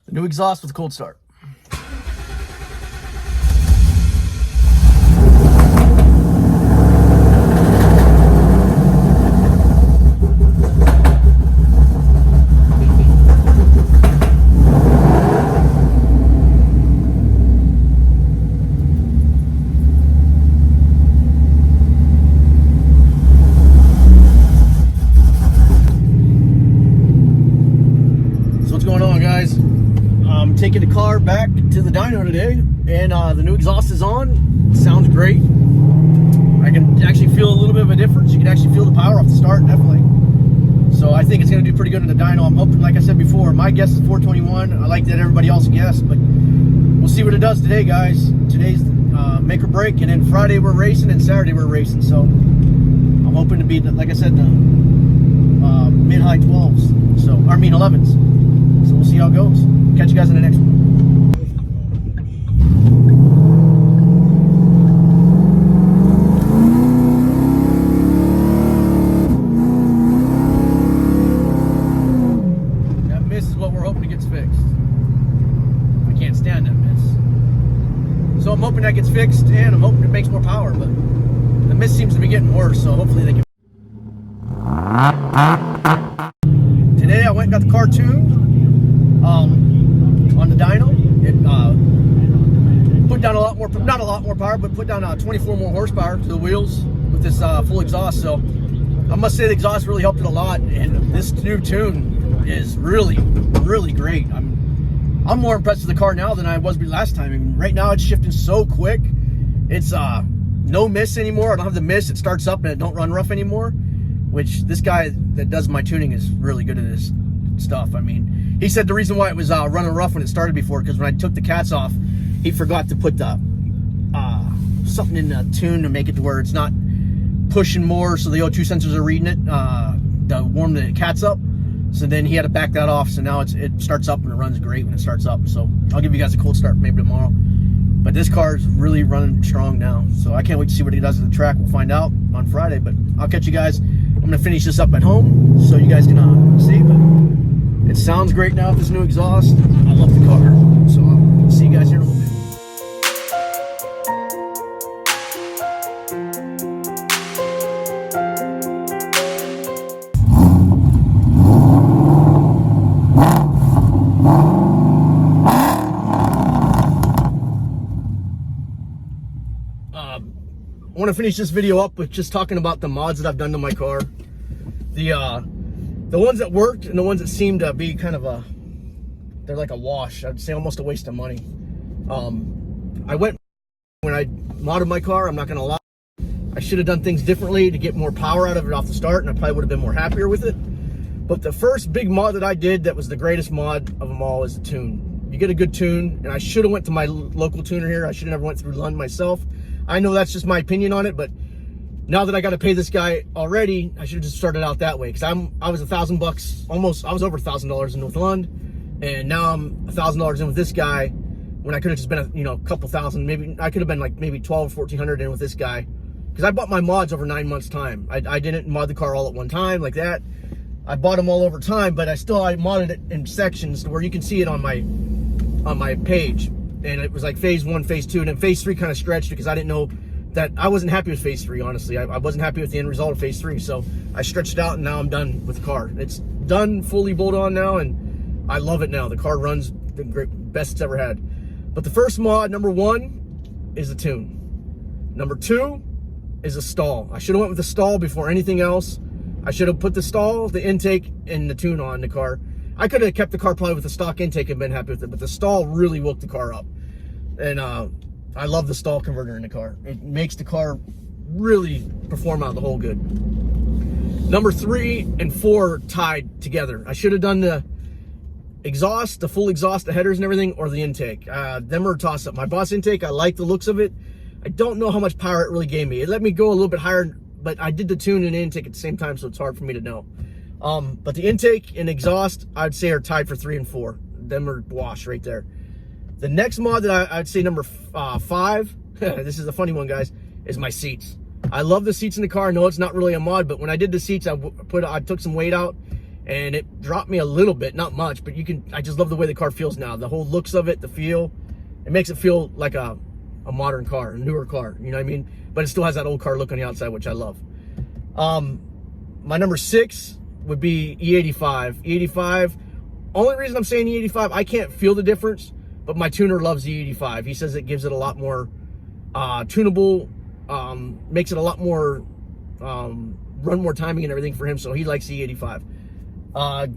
The new exhaust with a cold start. So what's going on, guys? I'm taking the car back to the dyno today, and the new exhaust is on. Sounds great. I can actually feel a little bit of a difference. You can actually feel the power off the start, definitely. So I think it's going to do pretty good in the dyno. I'm hoping, like I said before, my guess is 421. I like that everybody else guessed, but we'll see what it does today, guys. Today's make or break, and then Friday we're racing, and Saturday we're racing. So I'm hoping to be, like I said, the mid-high 12s. So I mean 11s. So we'll see how it goes. Catch you guys in the next one. That miss is what we're hoping to get fixed. I can't stand that miss. So I'm hoping that gets fixed, and I'm hoping it makes more power, but the miss seems to be getting worse, so hopefully they can. Today I went and got the car tuned. On the dyno, it put down a lot more, not a lot more power, but put down 24 more horsepower to the wheels with this full exhaust. So I must say the exhaust really helped it a lot, and this new tune is really, really great. I'm more impressed with the car now than I was last time. I mean, right now it's shifting so quick. It's no miss anymore. I don't have the miss. It starts up and it don't run rough anymore, which this guy that does my tuning is really good at this stuff. I mean, he said the reason why it was running rough when it started before, because when I took the cats off, he forgot to put the something in the tune to make it to where it's not pushing more, so the O2 sensors are reading it to warm the cats up. So then he had to back that off, so now it starts up and it runs great when it starts up. So I'll give you guys a cold start maybe tomorrow. But this car is really running strong now, so I can't wait to see what he does at the track. We'll find out on Friday, but I'll catch you guys. I'm gonna finish this up at home so you guys can see. But it sounds great now with this new exhaust. I love the car. So I'll see you guys here in a little bit. I want to finish this video up with just talking about the mods that I've done to my car. The ones that worked and the ones that seemed to be kind of they're like a wash. I'd say almost a waste of money. I went, when I modded my car, I'm not gonna lie, I should have done things differently to get more power out of it off the start, and I probably would have been more happier with it. But the first big mod that I did that was the greatest mod of them all is the tune. You get a good tune, and I should have went to my local tuner here. I should have never went through Lund myself. I know that's just my opinion on it, but now that I got to pay this guy already, I should have just started out that way, because I was $1,000 almost. I was over $1,000 in with Lund, and now I'm $1,000 in with this guy when I could have just been a couple thousand. Maybe I could have been like maybe 12 or 1,400 in with this guy, because I bought my mods over 9 months time. I didn't mod the car all at one time like that. I bought them all over time, but I modded it in sections to where you can see it on my page. And it was like phase 1, phase 2, and then phase 3 kind of stretched because I didn't know that I wasn't happy with phase 3, honestly. I wasn't happy with the end result of phase 3, so I stretched it out, and now I'm done with the car. It's done, fully bolt on now, and I love it now. The car runs the best it's ever had. But the first mod, number 1, is the tune. Number 2 is a stall. I should have went with the stall before anything else. I should have put the stall, the intake, and the tune on the car. I could have kept the car probably with the stock intake and been happy with it, but the stall really woke the car up. And I love the stall converter in the car. It makes the car really perform out the whole good. Number 3 and 4 tied together. I should have done exhaust, the full exhaust, the headers and everything, or the intake. Them are a toss-up. My Boss intake, I like the looks of it. I don't know how much power it really gave me. It let me go a little bit higher, but I did the tune and intake at the same time, so it's hard for me to know. But the intake and exhaust, I'd say, are tied for 3 and 4. Them are wash right there. The next mod that I'd say number 5, this is a funny one, guys, is my seats. I love the seats in the car. I know it's not really a mod, but when I did the seats, I took some weight out, and it dropped me a little bit, not much, but I just love the way the car feels now. The whole looks of it, the feel, it makes it feel like a modern car, a newer car, you know what I mean? But it still has that old car look on the outside, which I love. My number 6 would be E85. E85, only reason I'm saying E85, I can't feel the difference, but my tuner loves E85. He says it gives it a lot more tunable, makes it a lot more, run more timing and everything for him, so he likes E85.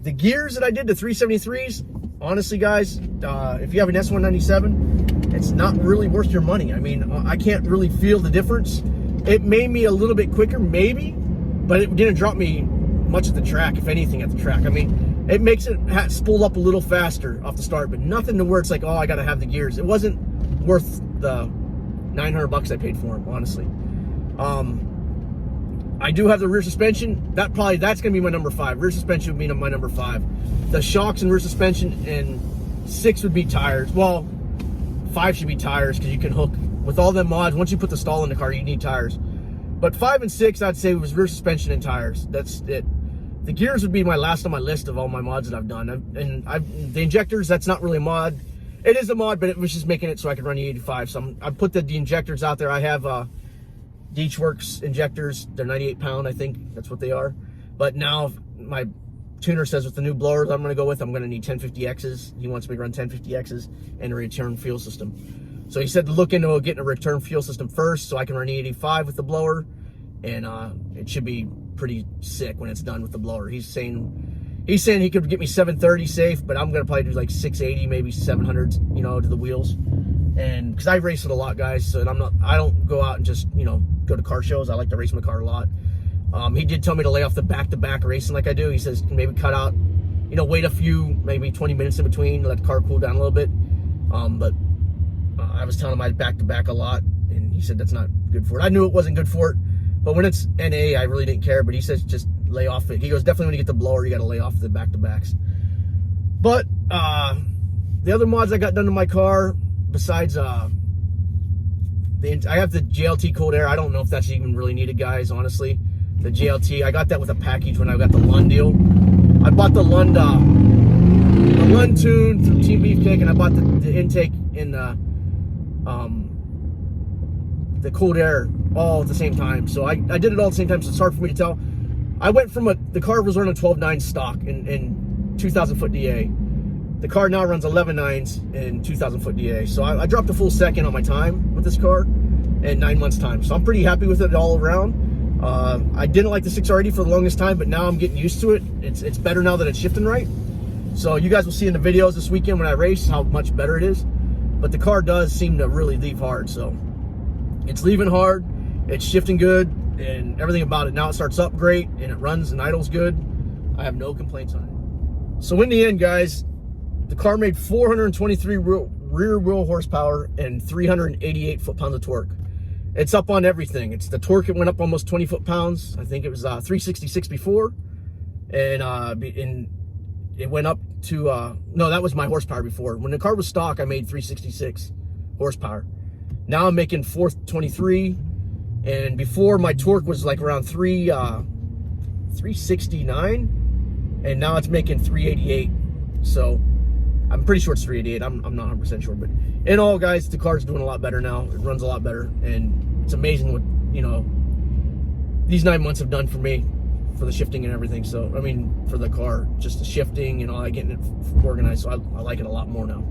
The gears that I did, the 373s, honestly, guys, if you have an S197, it's not really worth your money. I mean, I can't really feel the difference. It made me a little bit quicker, maybe, but it didn't drop me much at the track, if anything, at the track. I mean, it makes it spool up a little faster off the start, but nothing to where it's like, oh, I gotta have the gears. It wasn't worth the $900 I paid for them, honestly. I do have the rear suspension. That's gonna be my number 5. Rear suspension would be my number 5. The shocks and rear suspension, and 6 would be tires. Well, 5 should be tires, because you can hook with all them mods. Once you put the stall in the car, you need tires. But 5 and 6, I'd say, was rear suspension and tires. That's it. The gears would be my last on my list of all my mods that I've done. The injectors, that's not really a mod. It is a mod, but it was just making it so I could run E85. So I put the injectors out there. I have Deechworks injectors. They're 98 pound, I think. That's what they are. But now my tuner says with the new blowers I'm going to go with, I'm going to need 1050Xs. He wants me to run 1050Xs and a return fuel system. So he said to look into getting a return fuel system first so I can run E85 with the blower. And it should be pretty sick when it's done with the blower. He's saying he could get me 730 safe, but I'm gonna probably do like 680, maybe 700, you know, to the wheels. And because I race it a lot, guys, so I don't go out and just, you know, go to car shows. I like to race my car a lot. He did tell me to lay off the back-to-back racing like I do. He says maybe cut out, you know, wait a few, maybe 20 minutes in between, let the car cool down a little bit. But I was telling him I back-to-back a lot, and he said that's not good for it. I knew it wasn't good for it. But when it's NA, I really didn't care. But he says just lay off it. He goes, definitely when you get the blower, you got to lay off the back-to-backs. But the other mods I got done to my car, besides I have the JLT Cold Air. I don't know if that's even really needed, guys, honestly. The JLT, I got that with a package when I got the Lund deal. I bought the Lund tune through Team Beefcake, and I bought the intake in the Cold Air all at the same time. So I did it all at the same time, so it's hard for me to tell. I went from the car was running 12.9 stock in 2,000 foot DA. The car now runs 11.9s in 2,000 foot DA. So I dropped a full second on my time with this car in 9 months time. So I'm pretty happy with it all around. I didn't like the 6R80 for the longest time, but now I'm getting used to it. It's better now that it's shifting right. So you guys will see in the videos this weekend when I race how much better it is. But the car does seem to really leave hard. So it's leaving hard, it's shifting good, and everything about it. Now it starts up great, and it runs and idles good. I have no complaints on it. So in the end, guys, the car made 423 rear wheel horsepower and 388 foot-pounds of torque. It's up on everything. It's the torque, it went up almost 20 foot-pounds. I think it was 366 before, and it went up to, no, that was my horsepower before. When the car was stock, I made 366 horsepower. Now I'm making 423, and before my torque was like around 369, and now it's making 388. So I'm pretty sure it's 388. I'm not 100% sure, but in all, guys, the car's doing a lot better now. It runs a lot better, and it's amazing what, you know, these 9 months have done for me, for the shifting and everything. So I mean, for the car, just the shifting and all that, getting it organized. So I like it a lot more now.